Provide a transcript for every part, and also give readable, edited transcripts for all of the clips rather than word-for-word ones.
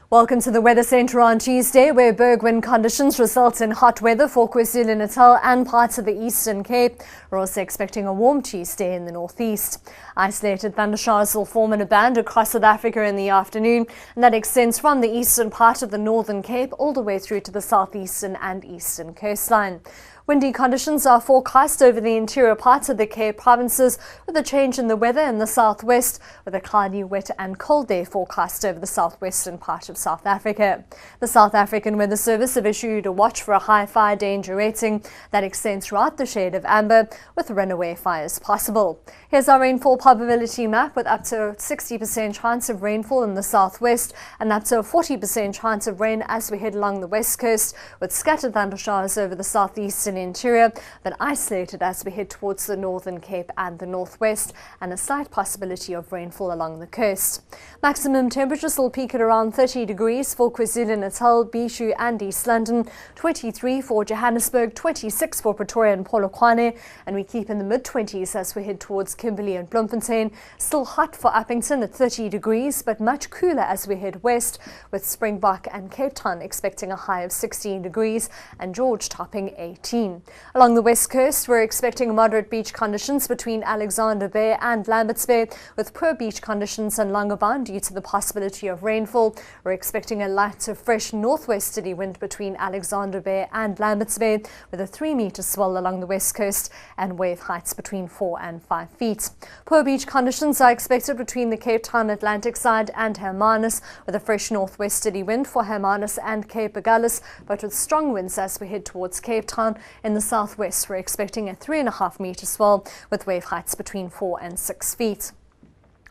Welcome to the Weather Centre on Tuesday, where berg wind conditions result in hot weather for KwaZulu-Natal and parts of the Eastern Cape. We're also expecting a warm Tuesday in the northeast. Isolated thundershowers will form in a band across South Africa in the afternoon, and that extends from the eastern part of the Northern Cape all the way through to the southeastern and eastern coastline. Windy conditions are forecast over the interior parts of the Cape provinces, with a change in the weather in the southwest, with a cloudy, wet and cold day forecast over the southwestern part of South Africa. The South African Weather Service have issued a watch for a high fire danger rating that extends throughout the shade of amber, with runaway fires possible. Here's our rainfall probability map, with up to a 60% chance of rainfall in the southwest and up to a 40% chance of rain as we head along the west coast, with scattered thundershowers over the southeastern interior, but isolated as we head towards the Northern Cape and the northwest, and a slight possibility of rainfall along the coast. Maximum temperatures will peak at around 30 degrees for KwaZulu-Natal, Bishu and East London, 23 for Johannesburg, 26 for Pretoria and Polokwane, and we keep in the mid-20s as we head towards Kimberley and Bloemfontein. Still hot for Uppington at 30 degrees, but much cooler as we head west, with Springbok and Cape Town expecting a high of 16 degrees and George topping 18. Along the west coast, we're expecting moderate beach conditions between Alexander Bay and Lambert's Bay, with poor beach conditions in Langebaan due to the possibility of rainfall. We're expecting a light to fresh northwesterly wind between Alexander Bay and Lambert's Bay, with a 3-metre swell along the west coast and wave heights between 4 and 5 feet. Poor beach conditions are expected between the Cape Town Atlantic side and Hermanus, with a fresh northwesterly wind for Hermanus and Cape Agulhas, but with strong winds as we head towards Cape Town. In the southwest, we're expecting a 3.5-metre swell, with wave heights between 4 and 6 feet.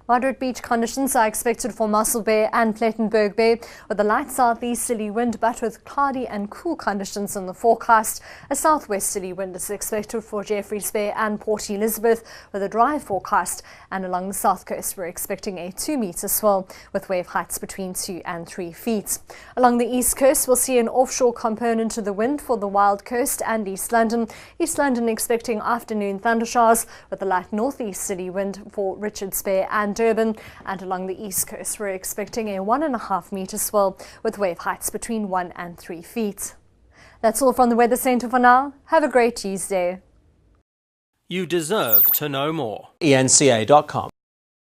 Moderate beach conditions are expected for Mossel Bay and Plettenberg Bay, with a light southeasterly wind but with cloudy and cool conditions in the forecast. A southwesterly wind is expected for Jeffreys Bay and Port Elizabeth, with a dry forecast, and along the south coast we're expecting a 2-metre swell, with wave heights between 2 and 3 feet. Along the east coast, we'll see an offshore component to the wind for the Wild Coast and East London. East London expecting afternoon thundershowers, with a light northeasterly wind for Richards Bay and Durban, and along the east coast we're expecting a 1.5-metre swell, with wave heights between 1 and 3 feet. That's all from the Weather Centre for now. Have a great Tuesday. You deserve to know more. eNCA.com